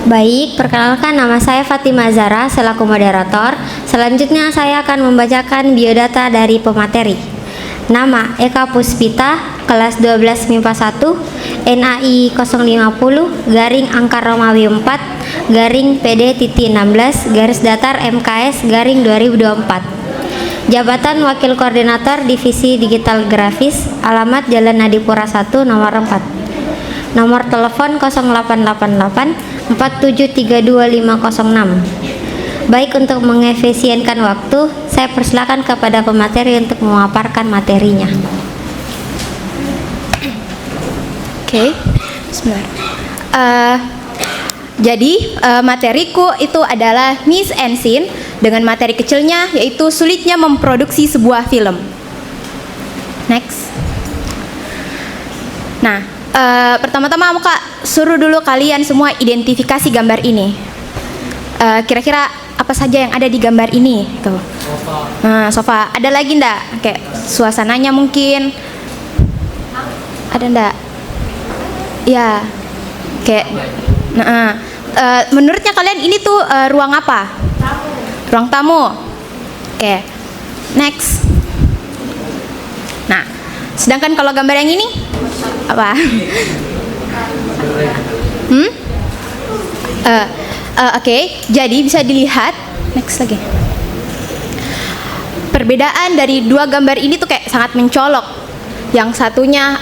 Baik, perkenalkan nama saya Fatima Zara selaku moderator. Selanjutnya saya akan membacakan biodata dari pemateri. Nama Eka Puspita, kelas 12 MIPA 1, NAI 050 garing angka Romawi 4 garing PD titik 16 garis datar MKS garing 2024. Jabatan Wakil Koordinator Divisi Digital Grafis, alamat Jalan Adipura 1 nomor 4. Nomor telepon 0888 4732506. Baik, untuk mengefisienkan waktu, saya persilakan kepada pemateri untuk memaparkan materinya. Oke, sebentar. Jadi materiku itu adalah Mise en Scene dengan materi kecilnya yaitu sulitnya memproduksi sebuah film. Next. Nah, pertama-tama Kak suruh dulu kalian semua identifikasi gambar ini. Kira-kira apa saja yang ada di gambar ini? Tuh. Nah, sofa. Ada lagi ndak? Kayak suasananya mungkin. Ada ndak? Ya. Kayak. Menurutnya kalian ini tuh ruang apa? Ruang tamu. Oke. Next. Nah, sedangkan kalau gambar yang ini apa? Oke, jadi bisa dilihat. Next lagi. Perbedaan dari dua gambar ini tuh kayak sangat mencolok. Yang satunya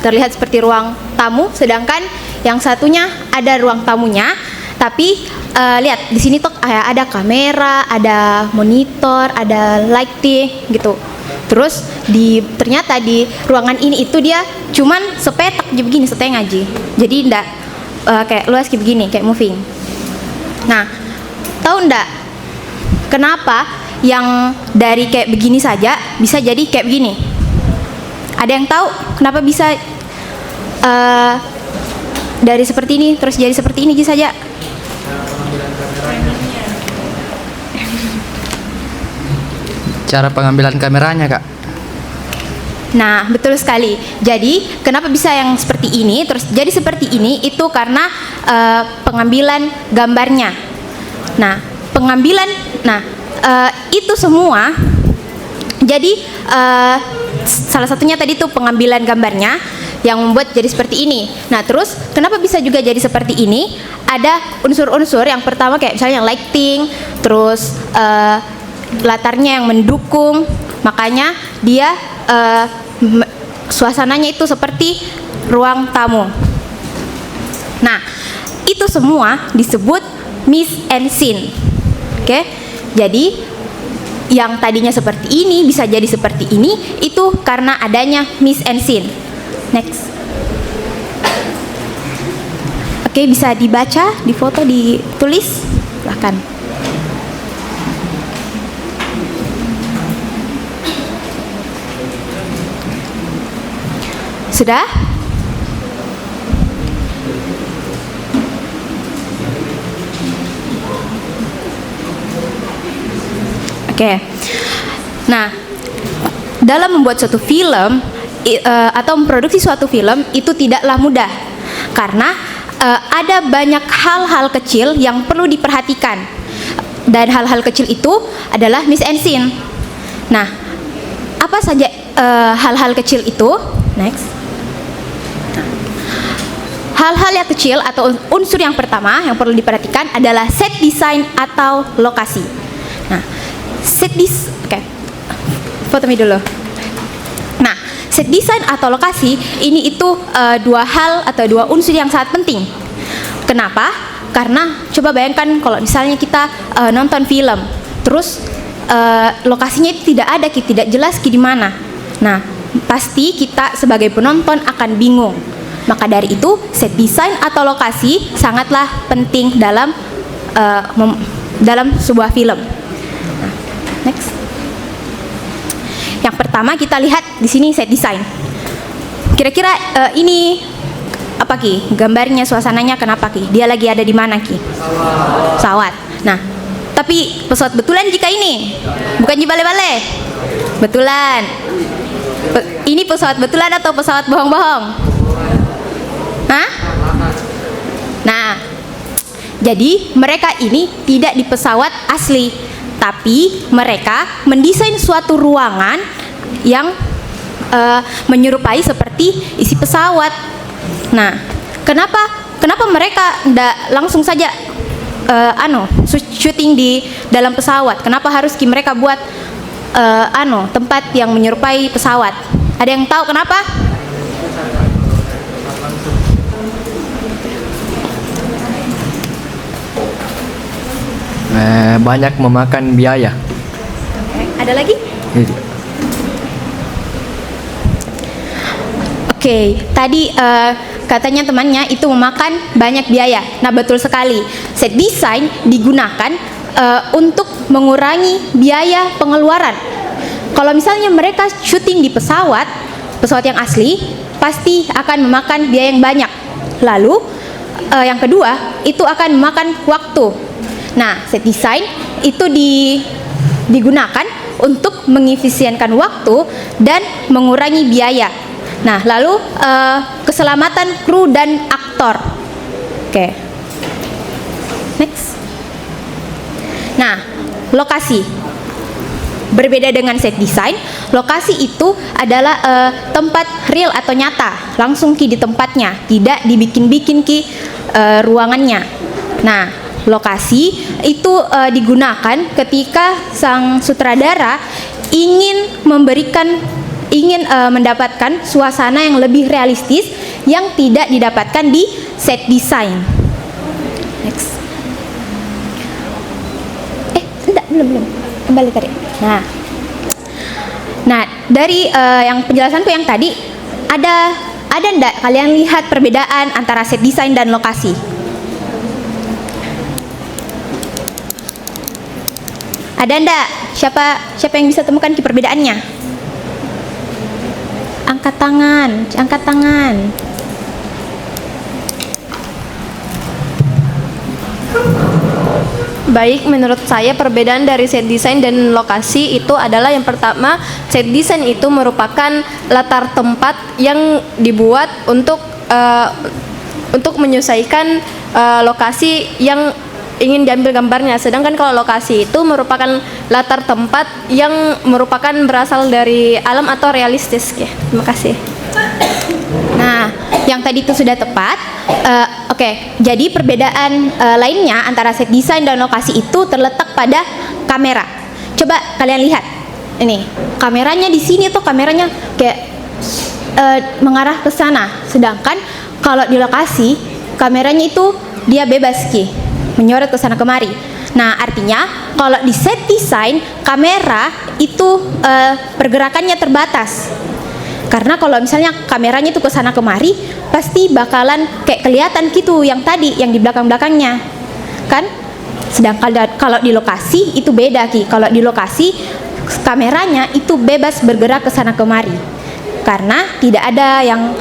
terlihat seperti ruang tamu, sedangkan yang satunya ada ruang tamunya, tapi lihat di sini tuh ada kamera, ada monitor, ada lighting gitu. Terus ternyata di ruangan ini itu dia cuman sepetak aja begini, setengah aja. Jadi ndak kayak luas kayak begini, kayak moving. Nah, tahu ndak kenapa yang dari kayak begini saja bisa jadi kayak begini? Ada yang tahu kenapa bisa dari seperti ini terus jadi seperti ini aja saja? Cara pengambilan kameranya, Kak. Nah, betul sekali. Jadi, kenapa bisa yang seperti ini terus jadi seperti ini? Itu karena pengambilan gambarnya. Nah, itu semua. Jadi, salah satunya tadi tuh pengambilan gambarnya yang membuat jadi seperti ini. Nah, terus kenapa bisa juga jadi seperti ini? Ada unsur-unsur yang pertama kayak misalnya lighting, terus latarnya yang mendukung, makanya dia suasananya itu seperti ruang tamu. Nah, itu semua disebut Mise en Scene. Oke? Jadi yang tadinya seperti ini bisa jadi seperti ini itu karena adanya Mise en Scene. Next. Oke, bisa dibaca, difoto, ditulis. Silahkan. Sudah? Oke. Nah, dalam membuat suatu film atau memproduksi suatu film itu tidaklah mudah karena ada banyak hal-hal kecil yang perlu diperhatikan, dan hal-hal kecil itu adalah mise en scene. Nah, apa saja hal-hal kecil itu? Next. Hal-hal yang kecil atau unsur yang pertama yang perlu diperhatikan adalah set design atau lokasi. Nah, oke, foto ini dulu. Nah, set design atau lokasi ini itu dua hal atau dua unsur yang sangat penting. Kenapa? Karena coba bayangkan kalau misalnya kita nonton film, terus lokasinya itu tidak ada, tidak jelas di mana. Nah, pasti kita sebagai penonton akan bingung. Maka dari itu, set design atau lokasi sangatlah penting dalam sebuah film. Nah, next. Yang pertama kita lihat di sini set design. Kira-kira ini apa Ki? Gambarnya, suasananya kenapa Ki? Dia lagi ada di mana Ki? Pesawat. Nah, tapi pesawat betulan jika ini, bukan di bale-bale. Betulan. Ini pesawat betulan atau pesawat bohong-bohong? Hah? Nah, Jadi mereka ini tidak di pesawat asli, tapi mereka mendesain suatu ruangan yang menyerupai seperti isi pesawat. Nah, kenapa mereka tidak langsung saja syuting di dalam pesawat? Kenapa harus mereka buat tempat yang menyerupai pesawat? Ada yang tahu kenapa? Banyak memakan biaya. Ada lagi? Oke, tadi katanya temannya itu memakan banyak biaya. Nah, betul sekali. Set design digunakan untuk mengurangi biaya pengeluaran. Kalau misalnya mereka syuting di pesawat yang asli, pasti akan memakan biaya yang banyak. Lalu, yang kedua, itu akan memakan waktu. Nah, set design itu digunakan untuk mengefisienkan waktu dan mengurangi biaya. Nah, lalu keselamatan kru dan aktor. Oke. Next. Nah, lokasi. Berbeda dengan set design, lokasi itu adalah tempat real atau nyata, langsung di tempatnya, tidak dibikin-bikin ruangannya. Nah, lokasi itu digunakan ketika sang sutradara ingin mendapatkan suasana yang lebih realistis yang tidak didapatkan di set design. Next. Belum. Kembali tadi. Nah, dari yang penjelasanku yang tadi, ada ndak kalian lihat perbedaan antara set design dan lokasi? Ada ndak? Siapa yang bisa temukan perbedaannya? Angkat tangan. Baik, menurut saya perbedaan dari set design dan lokasi itu adalah yang pertama, set design itu merupakan latar tempat yang dibuat untuk menyesuaikan lokasi yang ingin diambil gambarnya. Sedangkan kalau lokasi itu merupakan latar tempat yang merupakan berasal dari alam atau realistis. Ya, terima kasih. Nah, yang tadi itu sudah tepat. Oke, jadi perbedaan lainnya antara set design dan lokasi itu terletak pada kamera. Coba kalian lihat, ini kameranya di sini tuh kameranya kayak mengarah ke sana. Sedangkan kalau di lokasi kameranya itu dia bebas menyorot ke sana kemari. Nah, artinya kalau di set design kamera itu pergerakannya terbatas. Karena kalau misalnya kameranya itu ke sana kemari, pasti bakalan kayak kelihatan gitu yang tadi, yang di belakang-belakangnya. Kan? Sedangkan kalau di lokasi itu beda Kalau di lokasi kameranya itu bebas bergerak ke sana kemari. Karena tidak ada yang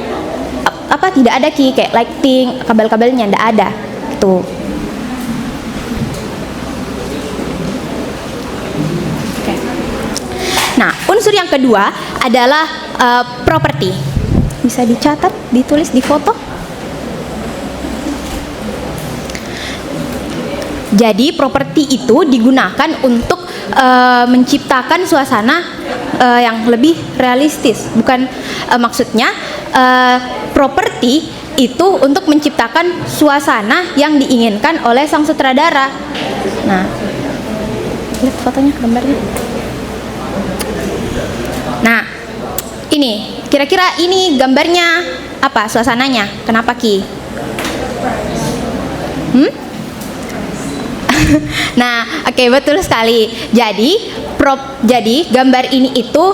tidak ada kayak lighting, kabel-kabelnya tidak ada. Gitu. Nah, unsur yang kedua adalah properti. Bisa dicatat, ditulis, difoto. Jadi properti itu digunakan untuk menciptakan suasana yang lebih realistis. Bukan maksudnya properti itu untuk menciptakan suasana yang diinginkan oleh sang sutradara. Nah, lihat fotonya, gambarnya. Nah, ini kira-kira ini gambarnya apa suasananya? Kenapa Nah, oke, betul sekali. Jadi gambar ini itu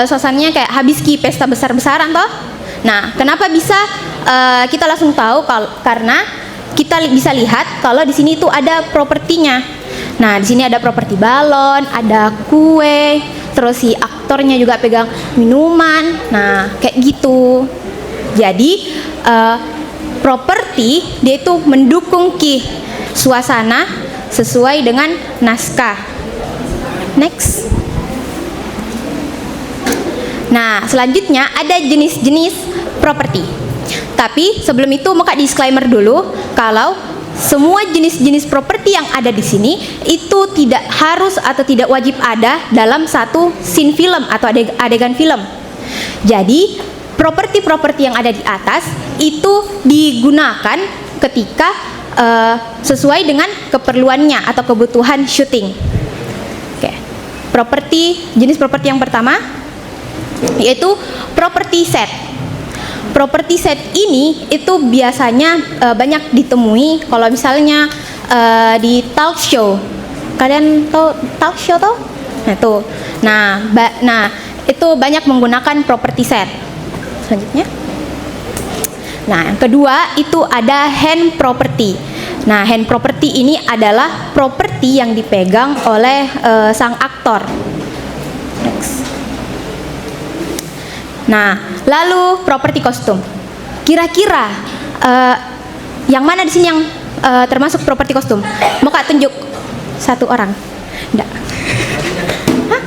suasananya kayak habis pesta besar-besaran toh. Nah, kenapa bisa kita langsung tahu karena kita bisa lihat kalau di sini itu ada propertinya. Nah, di sini ada properti balon, ada kue, terus si aktornya juga pegang minuman. Nah, kayak gitu. Jadi properti dia itu mendukung suasana sesuai dengan naskah. Next. Nah, selanjutnya ada jenis-jenis properti. Tapi sebelum itu mau disclaimer dulu kalau semua jenis-jenis properti yang ada di sini itu tidak harus atau tidak wajib ada dalam satu scene film atau adegan film. Jadi, properti-properti yang ada di atas itu digunakan ketika sesuai dengan keperluannya atau kebutuhan syuting. Oke. Jenis properti yang pertama yaitu properti set. Properti set ini itu biasanya banyak ditemui kalau misalnya di talk show. Kalian tahu talk show tuh? Nah, tuh. Nah, itu banyak menggunakan properti set. Selanjutnya. Nah, yang kedua itu ada hand property. Nah, hand property ini adalah properti yang dipegang oleh sang aktor. Next. Nah, lalu properti kostum. Kira-kira yang mana di sini yang termasuk properti kostum? Mau Kak tunjuk satu orang? Enggak. Hah?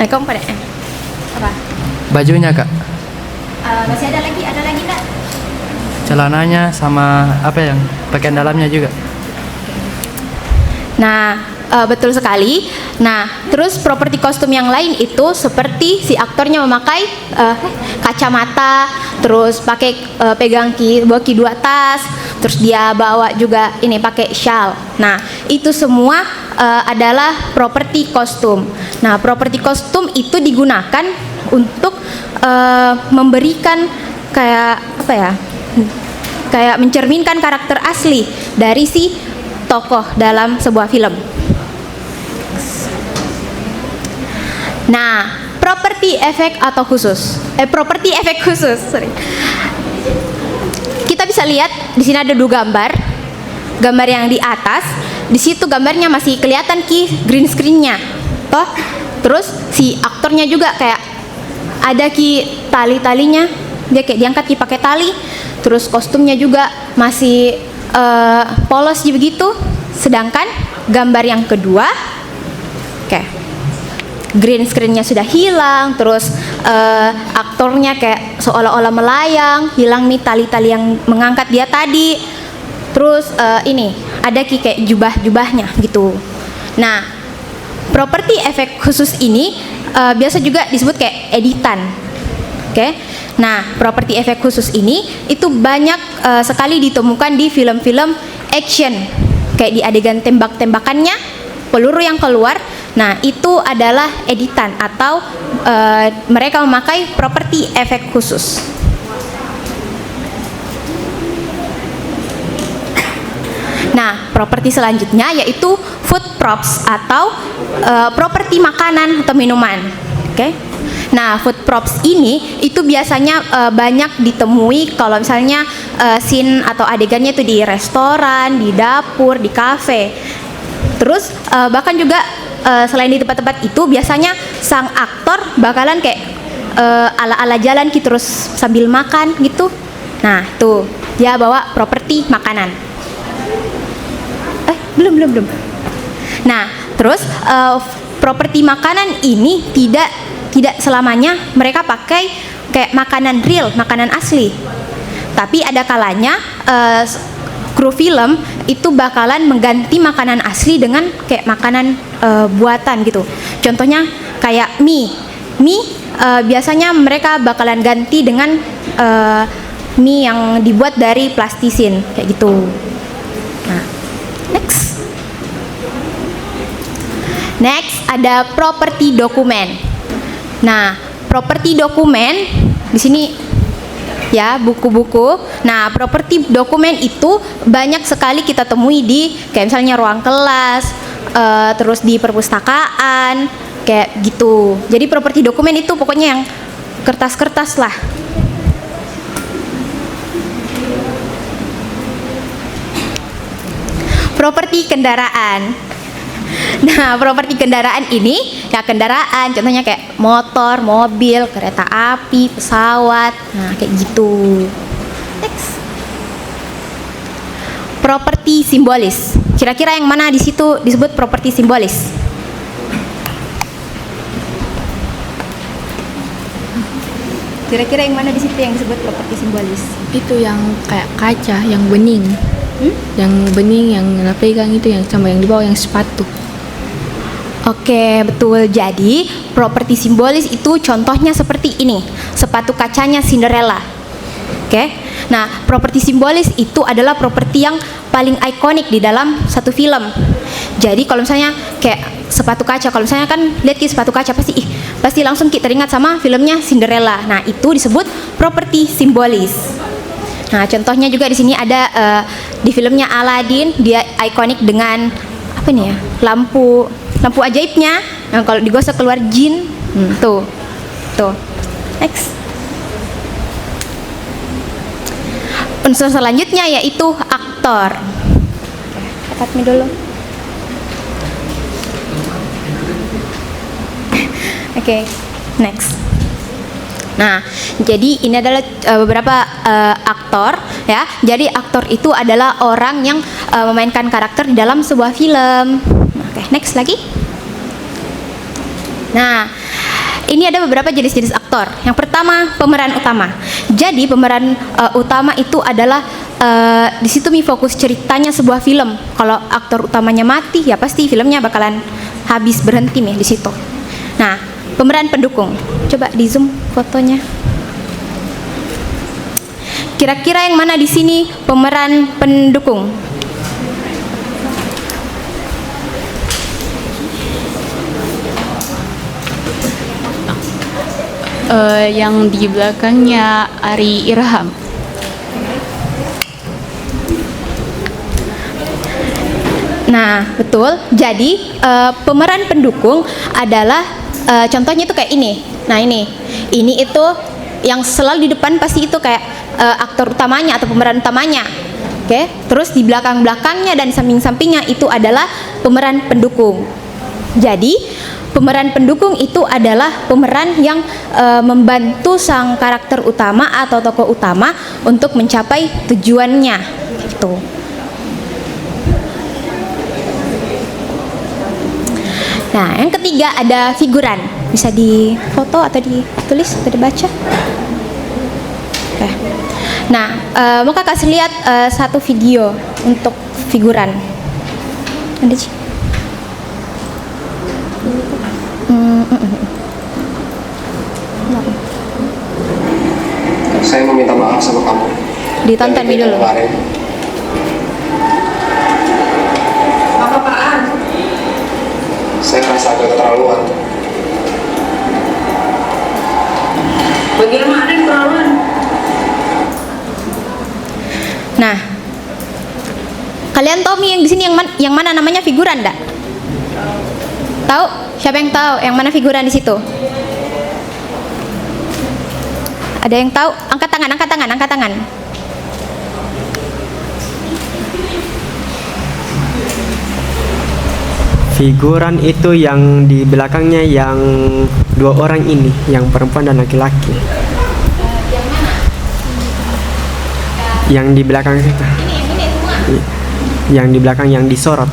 Kamu pada apa? Bajunya Kak, Masih ada lagi Kak? celananya sama apa yang pakaian dalamnya juga. Nah, betul sekali. Nah, terus properti kostum yang lain itu seperti si aktornya memakai kacamata, terus pakai pegang bawa dua tas, terus dia bawa juga ini pakai shawl. Nah, itu semua adalah properti kostum. Nah, properti kostum itu digunakan untuk memberikan kayak apa ya? Kayak mencerminkan karakter asli dari si tokoh dalam sebuah film. Nah, properti efek atau khusus. Properti efek khusus, sorry. Kita bisa lihat di sini ada dua gambar. Gambar yang di atas, di situ gambarnya masih kelihatan green screen-nya. Toh, terus si aktornya juga kayak ada tali-talinya. Dia kayak diangkat pakai tali. Terus kostumnya juga masih polos begitu. Sedangkan gambar yang kedua, green screen-nya sudah hilang, terus aktornya kayak seolah-olah melayang, hilang nih tali-tali yang mengangkat dia tadi. Terus ini ada kayak jubah-jubahnya gitu. Nah, properti efek khusus ini biasa juga disebut kayak editan. Oke. Nah, properti efek khusus ini itu banyak sekali ditemukan di film-film action. Kayak di adegan tembak-tembakannya, peluru yang keluar. Nah, itu adalah editan atau mereka memakai properti efek khusus. Nah, properti selanjutnya yaitu food props atau properti makanan atau minuman. Oke. Nah, food props ini itu biasanya banyak ditemui kalau misalnya scene atau adegannya itu di restoran, di dapur, di kafe. Terus bahkan juga selain di tempat-tempat itu biasanya sang aktor bakalan kayak ala-ala jalan gitu terus sambil makan gitu. Nah, tuh dia bawa properti makanan. Belum. Nah, terus properti makanan ini tidak selamanya mereka pakai kayak makanan real, makanan asli. Tapi ada kalanya kru film itu bakalan mengganti makanan asli dengan kayak makanan buatan gitu. Contohnya kayak mie biasanya mereka bakalan ganti dengan mie yang dibuat dari plastisin kayak gitu. Nah, next ada properti dokumen. Nah, properti dokumen di sini ya buku-buku. Nah, properti dokumen itu banyak sekali kita temui di kayak misalnya ruang kelas, terus di perpustakaan kayak gitu. Jadi properti dokumen itu pokoknya yang kertas-kertas lah. Properti kendaraan. Nah, properti kendaraan ini ya kendaraan, contohnya kayak motor, mobil, kereta api, pesawat, nah kayak gitu. Next. Properti simbolis. Kira-kira yang mana di situ disebut properti simbolis? Kira-kira yang mana di situ yang disebut properti simbolis? Itu yang kayak kaca, yang bening. Yang bening, yang pegang itu, yang sama yang di bawah yang sepatu. Oke, betul. Jadi, properti simbolis itu contohnya seperti ini. Sepatu kacanya Cinderella. Oke. Nah, properti simbolis itu adalah properti yang paling ikonik di dalam satu film. Jadi, kalau misalnya kayak sepatu kaca, kalau misalnya kan lihat ki sepatu kaca pasti langsung kita teringat sama filmnya Cinderella. Nah, itu disebut properti simbolis. Nah, contohnya juga di sini ada di filmnya Aladdin, dia ikonik dengan apa nih ya? Lampu ajaibnya. Nah, kalau digosok keluar jin. Tuh. Next. Unsur selanjutnya yaitu aktor. Dapat mie dulu. Oke, next. Nah, jadi ini adalah beberapa aktor ya. Jadi aktor itu adalah orang yang memainkan karakter di dalam sebuah film. Oke, next lagi. Nah, ini ada beberapa jenis-jenis aktor. Yang pertama, pemeran utama. Jadi pemeran utama itu adalah di situ fokus ceritanya sebuah film. Kalau aktor utamanya mati, ya pasti filmnya bakalan habis, berhenti di situ. Nah, pemeran pendukung. Coba di zoom fotonya. Kira-kira yang mana di sini pemeran pendukung? Yang di belakangnya Ari Irham. Nah, betul. Jadi pemeran pendukung adalah contohnya itu kayak ini. Nah, ini itu yang selalu di depan pasti itu kayak aktor utamanya atau pemeran utamanya. Oke. Terus di belakang-belakangnya dan samping-sampingnya itu adalah pemeran pendukung. Jadi pemeran pendukung itu adalah pemeran yang membantu sang karakter utama atau tokoh utama untuk mencapai tujuannya. Gitu. Nah, yang ketiga ada figuran. Bisa difoto atau ditulis atau dibaca. Oke. Nah, mau kakak kasih lihat satu video untuk figuran. Ada sih. Saya mau minta maaf sama kamu. Ditonton dulu. Kemarin. Apa-apaan? Saya merasa agak keterlaluan. Bagaimana yang keterlaluan? Nah, kalian tahu yang di sini yang mana namanya figuran enggak? Tahu? Siapa yang tahu yang mana figuran di situ? Ada yang tahu? Angkat tangan. Figuran itu yang di belakangnya yang dua orang ini, yang perempuan dan laki-laki. Yang di belakang itu. Yang di belakang yang disorot.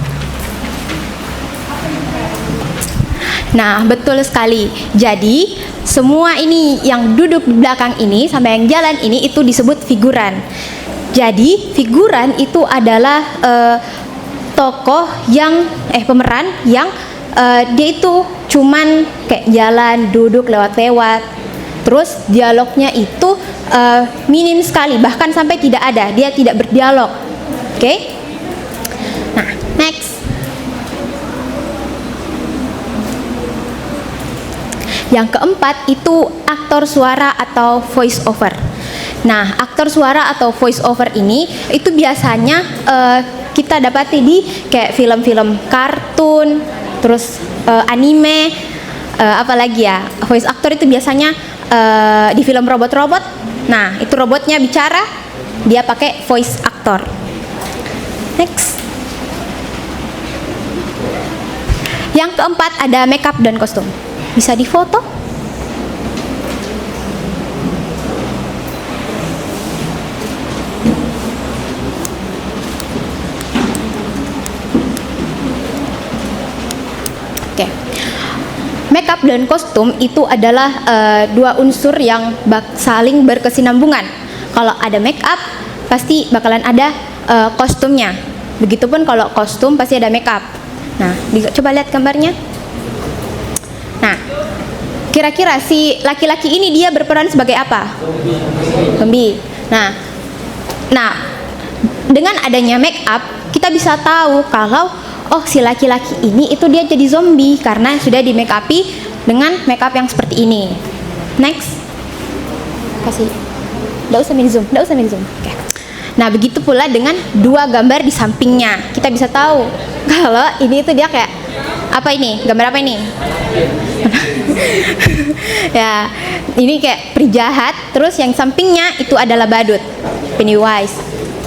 Nah, betul sekali. Jadi, semua ini yang duduk di belakang ini sampai yang jalan ini itu disebut figuran. Jadi, figuran itu adalah tokoh yang pemeran yang dia itu cuman kayak jalan, duduk, lewat-lewat. Terus dialognya itu minim sekali, bahkan sampai tidak ada. Dia tidak berdialog. Oke? Nah, next. Yang keempat itu aktor suara atau voice over. Nah, aktor suara atau voice over ini itu biasanya kita dapati di kayak film-film kartun, terus anime, apalagi ya. Voice actor itu biasanya di film robot-robot. Nah, itu robotnya bicara, dia pakai voice actor. Next. Yang keempat ada makeup dan kostum. Bisa difoto? Oke. Makeup dan kostum itu adalah dua unsur yang saling berkesinambungan. Kalau ada makeup, pasti bakalan ada kostumnya. Begitupun kalau kostum pasti ada make up. Nah, coba lihat gambarnya. Nah, kira-kira si laki-laki ini dia berperan sebagai apa? Zombie. Nah, dengan adanya make up kita bisa tahu kalau oh si laki-laki ini itu dia jadi zombie karena sudah di make upi dengan make up yang seperti ini. Next, kasih. Nggak usah mini zoom. Oke. Nah, begitu pula dengan dua gambar di sampingnya. Kita bisa tahu kalau ini itu dia kayak apa ini? Gambar apa ini? Ya, ini kayak penjahat. Terus yang sampingnya itu adalah badut, Pennywise.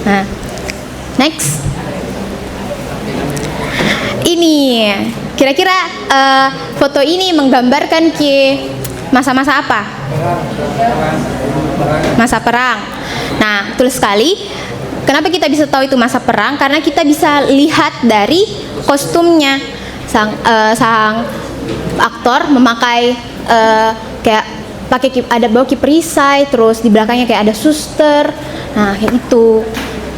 Nah, next. Ini kira-kira foto ini menggambarkan masa-masa apa? Masa perang. Nah, betul sekali. Kenapa kita bisa tahu itu masa perang? Karena kita bisa lihat dari kostumnya. Sang aktor memakai kayak ada bawa perisai, terus di belakangnya kayak ada suster. Nah, kayak itu.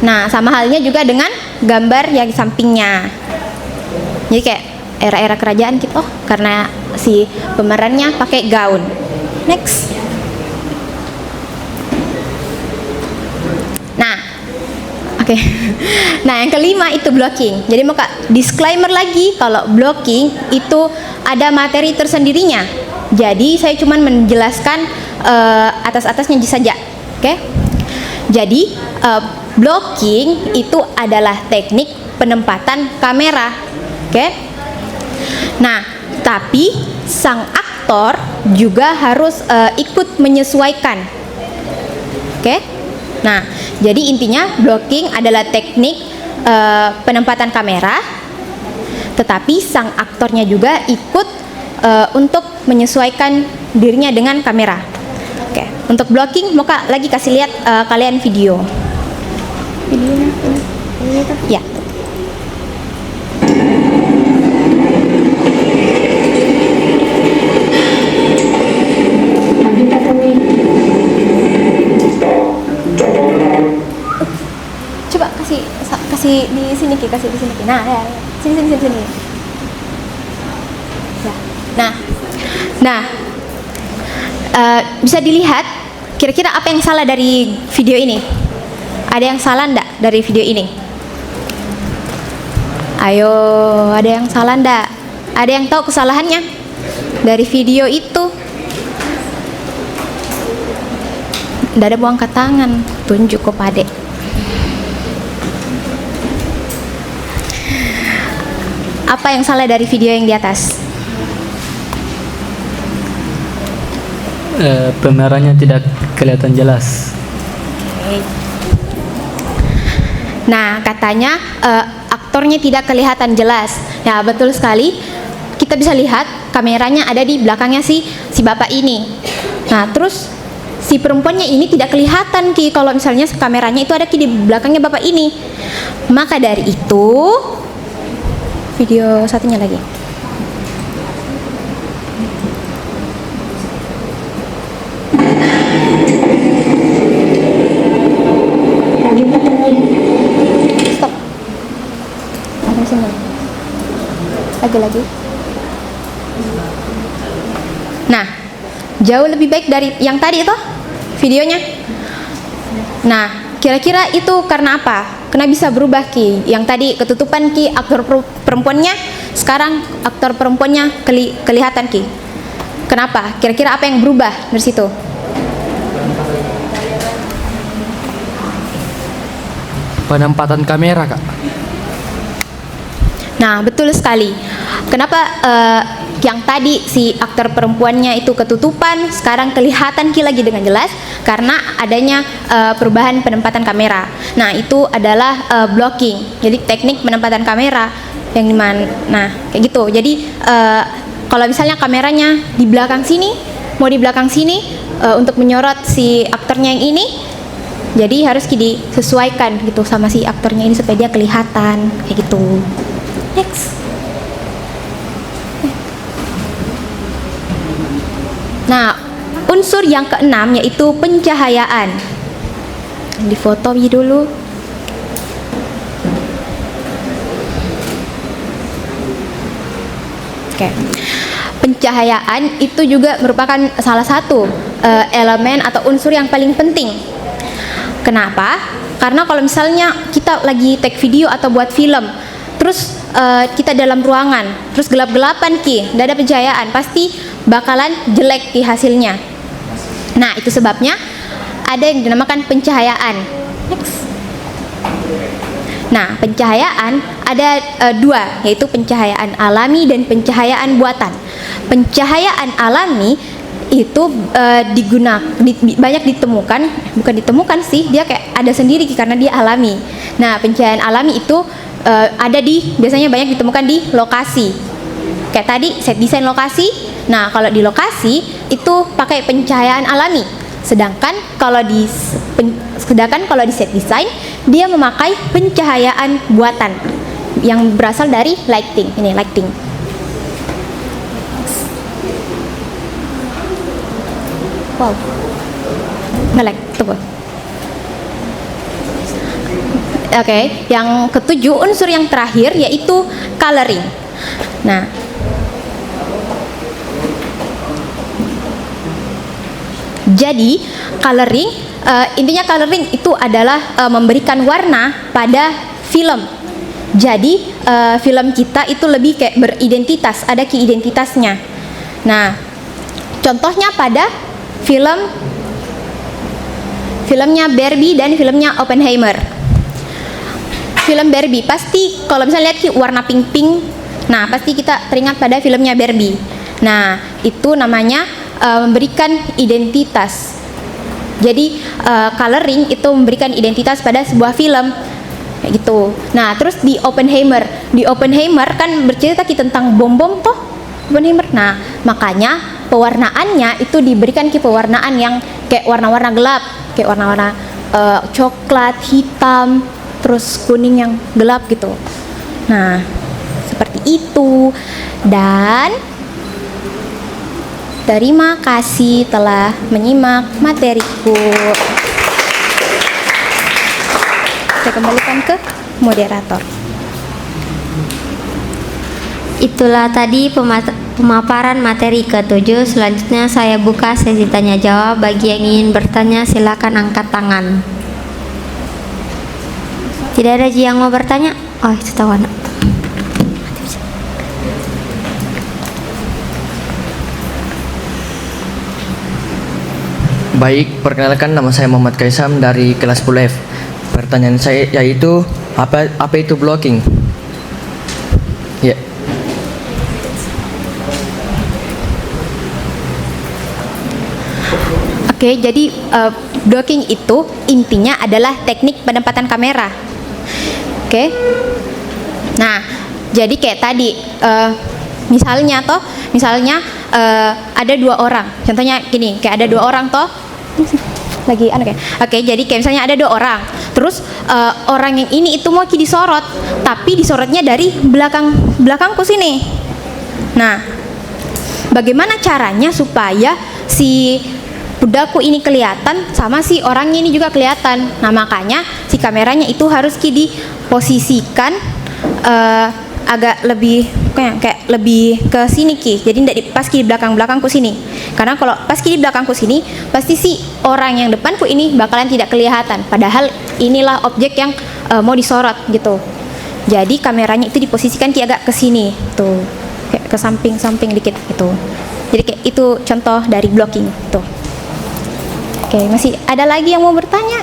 Nah, sama halnya juga dengan gambar yang di sampingnya. Jadi kayak era-era kerajaan gitu. Oh, karena si pemerannya pakai gaun. Next. Nah, oke. Nah, yang kelima itu blocking. Jadi mau disclaimer lagi kalau blocking itu ada materi tersendirinya. Jadi saya cuma menjelaskan atas-atasnya saja. Oke. Jadi blocking itu adalah teknik penempatan kamera. Oke. Nah, tapi sang aktor juga harus ikut menyesuaikan. Oke. Nah, jadi intinya blocking adalah teknik penempatan kamera, tetapi sang aktornya juga ikut untuk menyesuaikan dirinya dengan kamera. Oke, untuk blocking mau lagi kasih lihat kalian video. Videonya, ya. Coba kasih di sini Ki, kasih di sini Ki. Nah, ya. Sini. Ya. Nah, bisa dilihat kira-kira apa yang salah dari video ini? Ada yang salah enggak dari video ini? Ayo, ada yang salah enggak? Ada yang tahu kesalahannya dari video itu? Nggak ada buang angkat tangan, tunjuk ke Pade. Apa yang salah dari video yang di atas? Pemerannya tidak kelihatan jelas. Nah, katanya aktornya tidak kelihatan jelas. Ya, betul sekali. Kita bisa lihat kameranya ada di belakangnya si bapak ini. Nah, terus si perempuannya ini tidak kelihatan Ki kalau misalnya kameranya itu ada Ki di belakangnya bapak ini. Maka dari itu video satunya lagi. Stop. Ada sini. Lagi. Nah, jauh lebih baik dari yang tadi itu videonya. Nah, kira-kira itu karena apa? Kenapa bisa berubah Ki? Yang tadi ketutupan Ki, aktor perempuannya, sekarang aktor perempuannya kelihatan Ki. Kenapa? Kira-kira apa yang berubah dari situ? Penempatan kamera, Kak. Nah, betul sekali. Kenapa yang tadi si aktor perempuannya itu ketutupan, sekarang kelihatan Ki lagi dengan jelas? Karena adanya perubahan penempatan kamera. Nah, itu adalah blocking. Jadi teknik penempatan kamera yang dimana, nah kayak gitu. Jadi kalau misalnya kameranya di belakang sini, mau di belakang sini untuk menyorot si aktornya yang ini, jadi harus disesuaikan gitu sama si aktornya ini supaya dia kelihatan kayak gitu. Next. Nah, unsur yang keenam yaitu pencahayaan. Di foto dulu. Oke. Pencahayaan itu juga merupakan salah satu elemen atau unsur yang paling penting. Kenapa? Karena kalau misalnya kita lagi take video atau buat film, terus kita dalam ruangan, terus gelap-gelapan tidak ada pencahayaan, pasti bakalan jelek hasilnya. Nah, itu sebabnya ada yang dinamakan pencahayaan. Next. Nah, pencahayaan ada dua, yaitu pencahayaan alami dan pencahayaan buatan. Pencahayaan alami itu banyak ditemukan, bukan ditemukan sih, dia kayak ada sendiri karena dia alami. Nah, pencahayaan alami itu biasanya banyak ditemukan di lokasi. Kayak tadi set desain lokasi. Nah, kalau di lokasi itu pakai pencahayaan alami. Sedangkan kalau di set design dia memakai pencahayaan buatan yang berasal dari lighting. Ini lighting. Wow. Melek, tunggu. Oke, yang ketujuh, unsur yang terakhir yaitu coloring. Nah, jadi coloring, intinya coloring itu adalah memberikan warna pada film. Jadi film kita itu lebih kayak beridentitas, ada keidentitasnya. Nah, contohnya pada filmnya Barbie dan filmnya Oppenheimer. Film Barbie pasti kalau misalnya lihat warna pink-pink, nah pasti kita teringat pada filmnya Barbie. Nah, itu namanya memberikan identitas. Jadi coloring itu memberikan identitas pada sebuah film, kayak gitu. Nah, terus di Oppenheimer kan bercerita tentang bom-bom toh, Oppenheimer. Nah, makanya pewarnaannya itu diberikan pewarnaan yang kayak warna-warna gelap, kayak warna-warna coklat, hitam, terus kuning yang gelap gitu. Nah, seperti itu. Dan terima kasih telah menyimak materiku. Saya kembalikan ke moderator. Itulah tadi pemaparan materi ke-7. Selanjutnya saya buka sesi tanya jawab. Bagi yang ingin bertanya silakan angkat tangan. Tidak ada yang mau bertanya? Oh, itu tahu anak. Baik, perkenalkan, nama saya Muhammad Kaisam dari kelas 10F. Pertanyaan saya yaitu apa itu blocking? Ya. Oke, jadi blocking itu intinya adalah teknik penempatan kamera. Oke. Nah, jadi kayak tadi misalnya ada dua orang. Contohnya gini, kayak ada dua orang toh. Lagi kayak. Oke, jadi kayak misalnya ada dua orang. Terus orang yang ini itu mau disorot, tapi disorotnya dari belakangku sini. Nah, bagaimana caranya supaya si budakku ini kelihatan sama si orangnya ini juga kelihatan? Nah, makanya si kameranya itu harus diposisikan agak lebih kayak lebih ke sini jadi tidak pas di belakangku sini. Karena kalau pas di belakangku sini pasti si orang yang depanku ini bakalan tidak kelihatan, padahal inilah objek yang mau disorot gitu. Jadi kameranya itu diposisikan agak ke sini tuh, kayak ke samping dikit gitu. Jadi kayak itu contoh dari blocking tuh. Oke, masih ada lagi yang mau bertanya?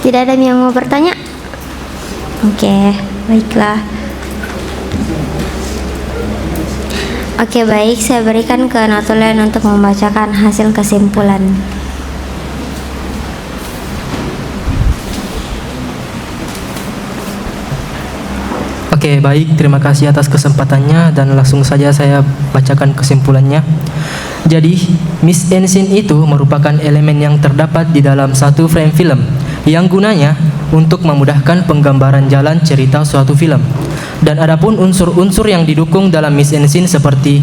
Tidak ada yang mau bertanya? Oke, baiklah. Oke, baik, saya berikan ke notulen untuk membacakan hasil kesimpulan. Oke, baik, terima kasih atas kesempatannya dan langsung saja saya bacakan kesimpulannya. Jadi, mise en scene itu merupakan elemen yang terdapat di dalam satu frame film yang gunanya untuk memudahkan penggambaran jalan cerita suatu film. Dan adapun unsur-unsur yang didukung dalam mise en scene seperti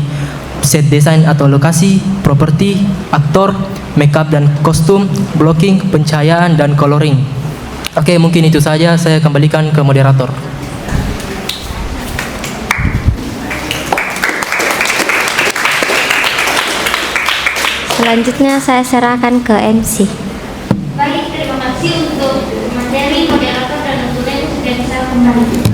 set design atau lokasi, properti, aktor, makeup dan kostum, blocking, pencahayaan dan coloring. Oke, mungkin itu saja. Saya kembalikan ke moderator. Selanjutnya saya serahkan ke MC. Baik, terima kasih untuk materi moderator dan untuknya sudah bisa kembali.